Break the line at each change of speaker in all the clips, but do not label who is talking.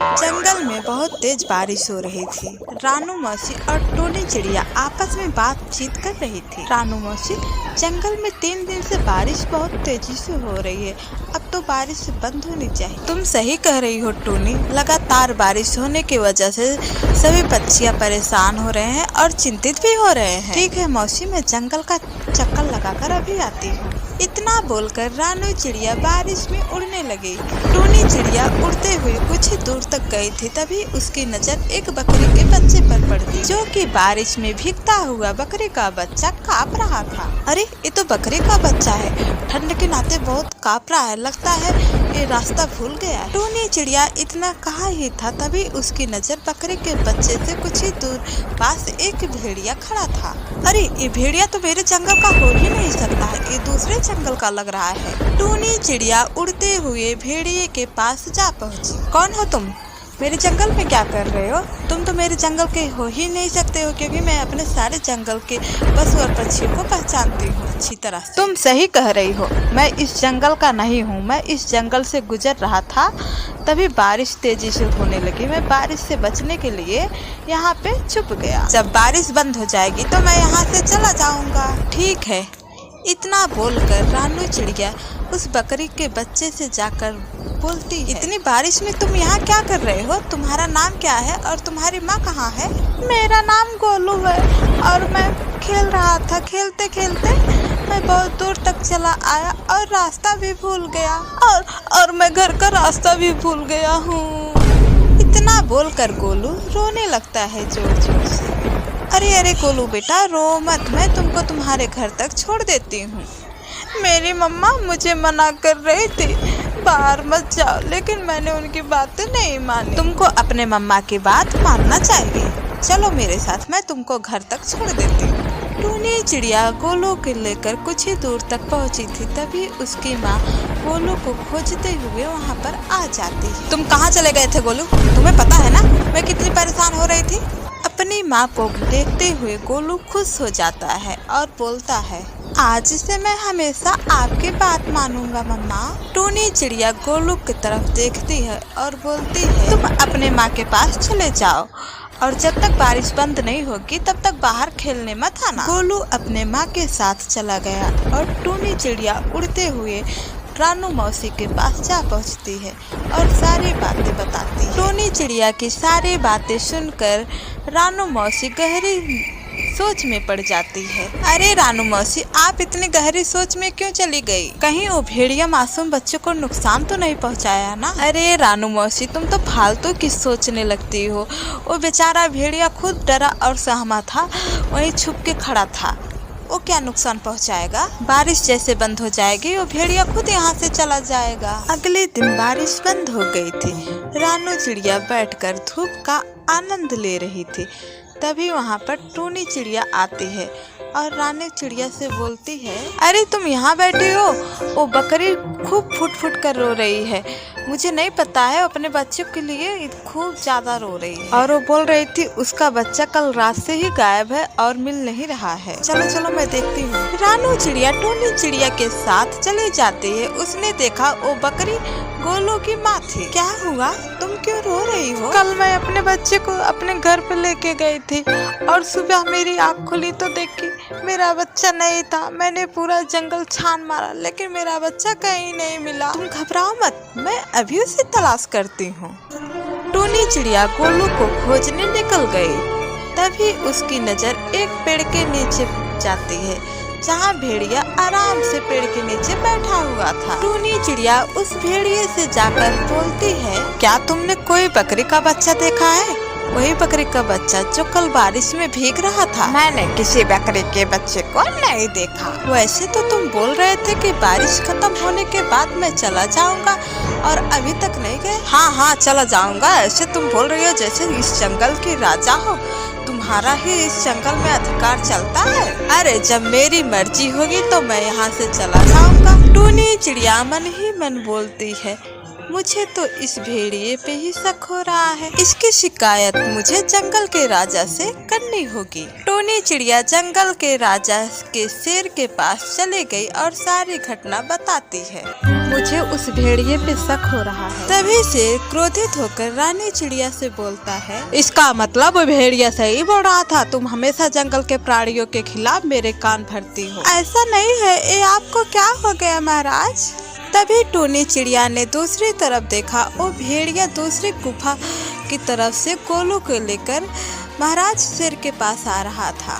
जंगल में बहुत तेज बारिश हो रही थी। रानू मौसी और टोनी चिड़िया आपस में बातचीत कर रही थी। रानू मौसी, जंगल में 3 दिन से बारिश बहुत तेजी से हो रही है, अब तो बारिश बंद होनी चाहिए। तुम सही कह रही हो टोनी, लगातार बारिश होने की वजह से सभी पक्षियाँ परेशान हो रहे हैं और चिंतित भी हो रहे हैं। ठीक है मौसी, मैं जंगल का चक्कर लगाकर अभी आती हूँ। इतना बोलकर रानू चिड़िया बारिश में उड़ने लगी। टोनी चिड़िया उड़ते हुए कुछ दूर तक गई थी, तभी उसकी नजर एक बकरी के बच्चे पर पड़ी, जो कि बारिश में भीगता हुआ बकरी का बच्चा कांप रहा था। अरे ये तो बकरी का बच्चा है, ठंड के नाते बहुत कांप रहा है, लगता है ये रास्ता भूल गया है। टोनी चिड़िया इतना कहा ही था, तभी उसकी नजर बकरी के बच्चे से कुछ ही दूर पास एक भेड़िया खड़ा था। अरे ये भेड़िया तो मेरे जंगल का हो ही नहीं सकता है, ये दूसरे जंगल का लग रहा है। टोनी चिड़िया उड़ते हुए भेड़िए के पास जा पहुंची। कौन हो तुम? मेरे जंगल में क्या कर रहे हो? तुम तो मेरे जंगल के हो ही नहीं सकते हो, क्योंकि मैं अपने सारे जंगल के पशु और पक्षियों को पहचानती हूँ अच्छी तरह से। तुम सही कह रही हो, मैं इस जंगल का नहीं हूँ। मैं इस जंगल से गुजर रहा था, तभी बारिश तेजी से होने लगी। मैं बारिश से बचने के लिए यहाँ पे छुप गया। जब बारिश बंद हो जाएगी तो मैं यहाँ से चला जाऊँगा। ठीक है। इतना बोलकर रानू चिड़िया उस बकरी के बच्चे से जाकर बोलती है, इतनी बारिश में तुम यहाँ क्या कर रहे हो? तुम्हारा नाम क्या है और तुम्हारी माँ कहाँ है? मेरा नाम गोलू है और मैं खेल रहा था। खेलते खेलते मैं बहुत दूर तक चला आया और रास्ता भी भूल गया और मैं घर का रास्ता भी भूल गया हूँ। इतना बोलकर गोलू रोने लगता है जोर जोर से। अरे गोलू बेटा, रो मत, मैं तुमको तुम्हारे घर तक छोड़ देती हूँ। मेरी मम्मा मुझे मना कर रही थी बाहर मत जाओ, लेकिन मैंने उनकी बातें नहीं मानी। तुमको अपने मम्मा की बात मानना चाहिए। चलो मेरे साथ, मैं तुमको घर तक छोड़ देती हूँ। टोनी चिड़िया गोलू को लेकर कुछ ही दूर तक पहुँची थी, तभी उसकी माँ गोलू को खोजते हुए वहाँ पर आ जाती है। तुम कहाँ चले गए थे गोलू? तुम्हें पता है ना मैं कितनी परेशान हो रही थी? अपनी माँ को देखते हुए गोलू खुश हो जाता है और बोलता है, आज से मैं हमेशा आपकी बात मानूंगा मम्मा। टोनी चिड़िया गोलू की तरफ देखती है और बोलती है, तुम अपने माँ के पास चले जाओ और जब तक बारिश बंद नहीं होगी तब तक बाहर खेलने मत आना। गोलू अपने माँ के साथ चला गया और टोनी चिड़िया उड़ते हुए रानू मौसी के पास जा पहुंचती है और सारी बातें बताती है। टोनी चिड़िया की सारी बातें सुनकर रानू मौसी गहरी सोच में पड़ जाती है। अरे रानू मौसी, आप इतनी गहरी सोच में क्यों चली गई? कहीं वो भेड़िया मासूम बच्चों को नुकसान तो नहीं पहुंचाया ना? अरे रानू मौसी, तुम तो फालतू की सोचने लगती हो। वो बेचारा भेड़िया खुद डरा और सहमा था, वहीं छुप के खड़ा था। वो क्या नुकसान पहुंचाएगा? बारिश जैसे बंद हो जाएगी वो भेड़िया खुद यहाँ से चला जाएगा। अगले दिन बारिश बंद हो गई थी। रानू चिड़िया बैठकर धूप का आनंद ले रही थी, तभी वहाँ पर टोनी चिड़िया आती है और रानू चिड़िया से बोलती है, अरे तुम यहाँ बैठी हो? वो बकरी खूब फुट फुट कर रो रही है। मुझे नहीं पता है, अपने बच्चों के लिए खूब ज्यादा रो रही है और वो बोल रही थी उसका बच्चा कल रात से ही गायब है और मिल नहीं रहा है। चलो चलो मैं देखती हूँ। रानू चिड़िया टोनी चिड़िया के साथ चली जाती है। उसने देखा वो बकरी गोलू की माँ थी। क्या हुआ? तुम क्यों रो रही हो? कल मैं अपने बच्चे को अपने घर पे लेके गई थी और सुबह मेरी आँख खुली तो देखी मेरा बच्चा नहीं था। मैंने पूरा जंगल छान मारा, लेकिन मेरा बच्चा कहीं नहीं मिला। तुम घबराओ मत, मैं अभी उसे तलाश करती हूँ। टोनी चिड़िया गोलू को खोजने निकल गई, तभी उसकी नजर एक पेड़ के नीचे जाती है, जहाँ भेड़िया आराम से पेड़ के नीचे बैठा हुआ था। टोनी चिड़िया उस भेड़िए से जाकर बोलती है, क्या तुमने कोई बकरी का बच्चा देखा है? वही बकरी का बच्चा जो कल बारिश में भीग रहा था। मैंने किसी बकरी के बच्चे को नहीं देखा। वैसे तो तुम बोल रहे थे कि बारिश खत्म होने के बाद मैं चला जाऊंगा और अभी तक नहीं गए। हाँ चला जाऊंगा। ऐसे तुम बोल रही हो जैसे इस जंगल के राजा हो, तुम्हारा ही इस जंगल में अधिकार चलता है। अरे जब मेरी मर्जी होगी तो मैं यहाँ से चला जाऊंगा। टोनी चिड़िया मन ही मन बोलती है, मुझे तो इस भेड़िए पे ही शक हो रहा है। इसकी शिकायत मुझे जंगल के राजा से करनी होगी। टोनी चिड़िया जंगल के राजा के शेर के पास चली गई और सारी घटना बताती है। मुझे उस भेड़िए पे शक हो रहा है। तभी शेर क्रोधित होकर रानी चिड़िया से बोलता है, इसका मतलब भेड़िया सही बोल रहा था, तुम हमेशा जंगल के प्राणियों के खिलाफ मेरे कान भरती हो। ऐसा नहीं है, ये आपको क्या हो गया महाराज? तभी टूनी चिड़िया ने दूसरी तरफ देखा, वो भेड़िया दूसरी गुफा की तरफ से गोलू को लेकर महाराज शेर के पास आ रहा था।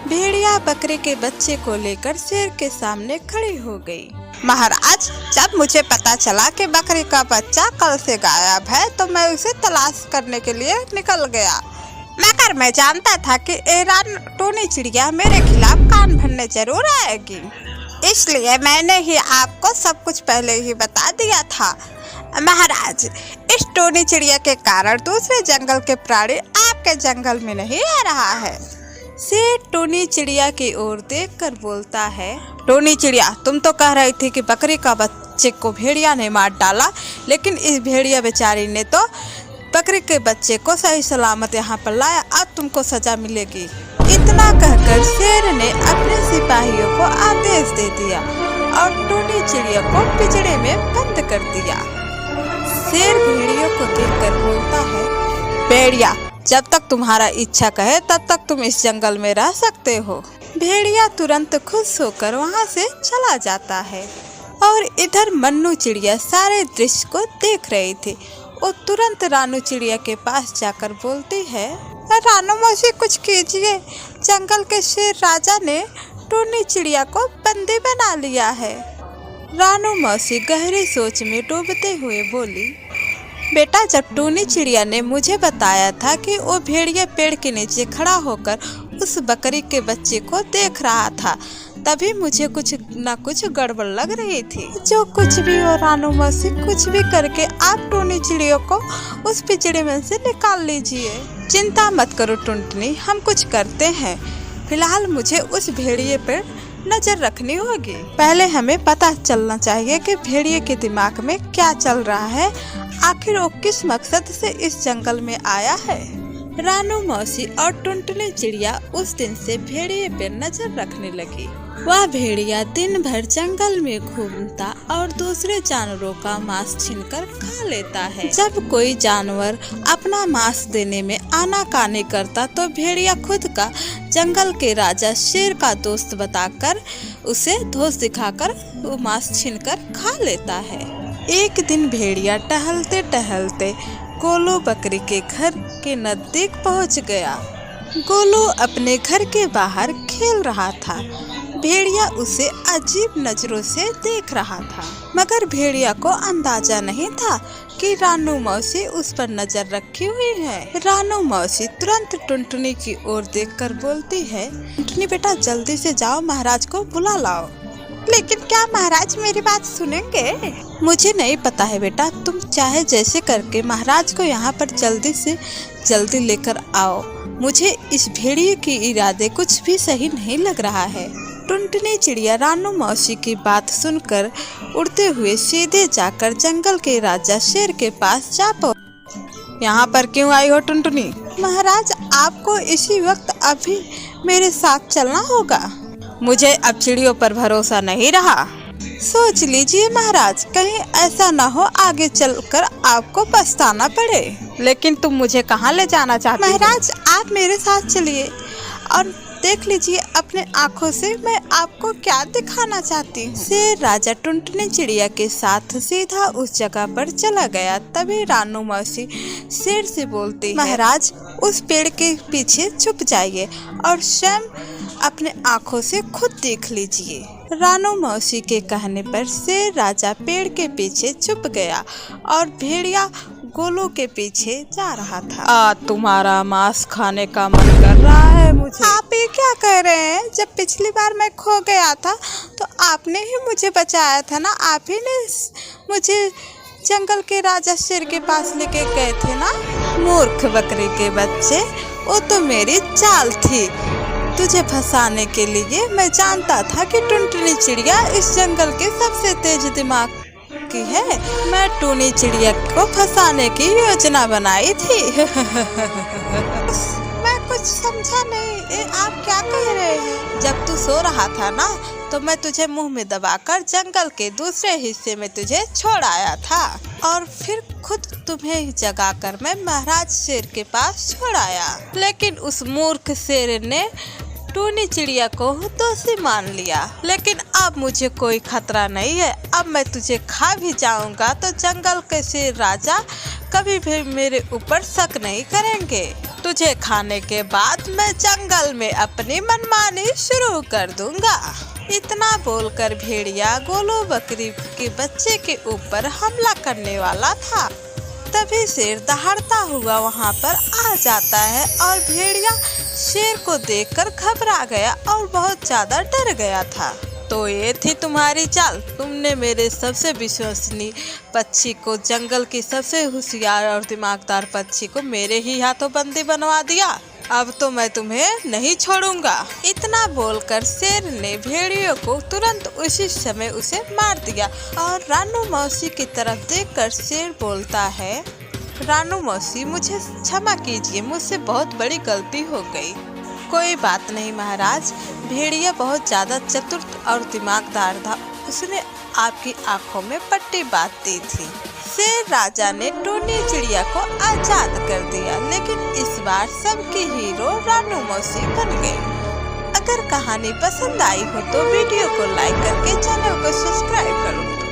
भेड़िया बकरे के बच्चे को लेकर शेर के सामने खड़ी हो गई। महाराज, जब मुझे पता चला कि बकरी का बच्चा कल से गायब है तो मैं उसे तलाश करने के लिए निकल गया, मगर मैं जानता था कि टूनी चिड़िया मेरे खिलाफ कान भरने जरूर आएगी, इसलिए मैंने ही आपको सब कुछ पहले ही बता दिया था। महाराज, इस टूनी चिड़िया के कारण दूसरे जंगल के प्राणी आपके जंगल में नहीं आ रहा है। शेर टूनी चिड़िया की ओर देखकर बोलता है, टूनी चिड़िया, तुम तो कह रही थी कि बकरी का बच्चे को भेड़िया ने मार डाला, लेकिन इस भेड़िया बेचारी ने तो बकरी के बच्चे को सही सलामत यहाँ पर लाया, अब तुमको सजा मिलेगी। इतना कहकर शेर ने अपने सिपाहियों को आदेश दे दिया और टूनी चिड़िया को पिंजरे में बंद कर दिया। शेर भेड़ियों को देखकर बोलता है, भेड़िया, जब तक तुम्हारा इच्छा कहे तब तक तुम इस जंगल में रह सकते हो। भेड़िया तुरंत खुश होकर वहाँ से चला जाता है और इधर मन्नू चिड़िया सारे दृश्य को देख रही थी। वो तुरंत रानू चिड़िया के पास जाकर बोलती है, रानू मौसी, कुछ कीजिए, जंगल के शेर राजा ने टूनी चिड़िया को बंदी बना लिया है। रानू मौसी गहरी सोच में डूबते हुए बोली, बेटा, जब टूनी चिड़िया ने मुझे बताया था कि वो भेड़िया पेड़ के नीचे खड़ा होकर उस बकरी के बच्चे को देख रहा था, तभी मुझे कुछ न कुछ गड़बड़ लग रही थी। जो कुछ भी हो रानू मौसी, कुछ भी करके आप टूनी चिड़िया को उस पिंजरे में से निकाल लीजिए। चिंता मत करो टुनटुनी, हम कुछ करते हैं। फिलहाल मुझे उस भेड़िए पर नजर रखनी होगी। पहले हमें पता चलना चाहिए कि भेड़िए के दिमाग में क्या चल रहा है, आखिर वो किस मकसद से इस जंगल में आया है। रानू मौसी और टुनटुनी चिड़िया उस दिन से भेड़िए पर नजर रखने लगी। वह भेड़िया दिन भर जंगल में घूमता और दूसरे जानवरों का मांस छीनकर खा लेता है। जब कोई जानवर अपना मांस देने में आनाकानी करता तो भेड़िया खुद का जंगल के राजा शेर का दोस्त बताकर उसे धोस दिखाकर वो मांस छीनकर खा लेता है। एक दिन भेड़िया टहलते टहलते गोलू बकरी के घर के नजदीक पहुंच गया। गोलू अपने घर के बाहर खेल रहा था। भेड़िया उसे अजीब नजरों से देख रहा था, मगर भेड़िया को अंदाजा नहीं था कि रानू मौसी उस पर नजर रखी हुई है। रानू मौसी तुरंत टुनटुनी की ओर देखकर बोलती है, टुनटुनी बेटा, जल्दी से जाओ, महाराज को बुला लाओ। लेकिन क्या महाराज मेरी बात सुनेंगे? मुझे नहीं पता है बेटा, तुम चाहे जैसे करके महाराज को यहाँ पर जल्दी से जल्दी लेकर आओ। मुझे इस भेड़िए के इरादे कुछ भी सही नहीं लग रहा है। टुनटुनी चिड़िया रानू मौसी की बात सुनकर उड़ते हुए सीधे जाकर जंगल के राजा शेर के पास जा पहुंची। यहाँ पर क्यों आई हो टुनटुनी? महाराज, आपको इसी वक्त अभी मेरे साथ चलना होगा। मुझे अब चिड़ियों पर भरोसा नहीं रहा। सोच लीजिए महाराज, कहीं ऐसा ना हो आगे चलकर आपको पछताना पड़े। लेकिन तुम मुझे कहाँ ले जाना चाहती हो? महाराज, आप मेरे साथ चलिए और देख लीजिए अपने आँखों से मैं आपको क्या दिखाना चाहती हूँ। शेर राजा टुनटुनी चिड़िया के साथ सीधा उस जगह पर चला गया। तभी रानू मौसी शेर से बोलती है, महाराज, उस पेड़ के पीछे छुप जाइए और स्वयं अपने आँखों से खुद देख लीजिए। रानू मौसी के कहने पर शेर राजा पेड़ के पीछे छुप गया और भेड़िया गोलू के पीछे जा रहा था। तुम्हारा मांस खाने का मन कर रहा है मुझे। आप ये क्या कह रहे हैं? जब पिछली बार मैं खो गया था तो आपने ही मुझे बचाया था ना, आप ही ने मुझे जंगल के राजा शेर के पास लेके गए थे ना। मूर्ख बकरी के बच्चे, वो तो मेरी चाल थी। तुझे फंसाने के लिए मैं जानता था कि टुनटुनी चिड़िया इस जंगल के सबसे तेज दिमाग की है। मैं टूनी चिड़िया को फंसाने की योजना बनाई थी। मैं कुछ कुछ समझा नहीं, ये आप क्या कह रहे हैं? जब तू सो रहा था ना तो मैं तुझे मुंह में दबाकर जंगल के दूसरे हिस्से में तुझे छोड़ आया था और फिर खुद तुम्हें जगाकर मैं महाराज शेर के पास छोड़ आया। लेकिन उस मूर्ख शेर ने टूनी चिड़िया को दोषी मान लिया। लेकिन अब मुझे कोई खतरा नहीं है, अब मैं तुझे खा भी जाऊंगा तो जंगल के शेर राजा कभी भी मेरे ऊपर शक नहीं करेंगे। तुझे खाने के बाद मैं जंगल में अपनी मनमानी शुरू कर दूंगा। इतना बोलकर भेड़िया गोलू बकरी के बच्चे के ऊपर हमला करने वाला था। तभी शेर दहाड़ता हुआ वहां पर आ जाता है और भेड़िया शेर को देखकर घबरा गया और बहुत ज्यादा डर गया था। तो ये थी तुम्हारी चाल, तुमने मेरे सबसे विश्वसनीय पक्षी को, जंगल की सबसे होशियार और दिमागदार पक्षी को मेरे ही हाथों बंदी बनवा दिया। अब तो मैं तुम्हें नहीं छोड़ूंगा। इतना बोलकर शेर ने भेड़ियों को तुरंत उसी समय उसे मार दिया और रानू मौसी की तरफ देखकर शेर बोलता है, रानू मौसी मुझे क्षमा कीजिए, मुझसे बहुत बड़ी गलती हो गई। कोई बात नहीं महाराज, भेड़िया बहुत ज्यादा चतुर और दिमागदार था, उसने आपकी आंखों में पट्टी बांध दी थी। शेर राजा ने टूनी चिड़िया को आजाद कर दिया, लेकिन इस बार सबकी हीरो रानू मौसी बन गई। अगर कहानी पसंद आई हो तो वीडियो को लाइक करके चैनल को सब्सक्राइब करो।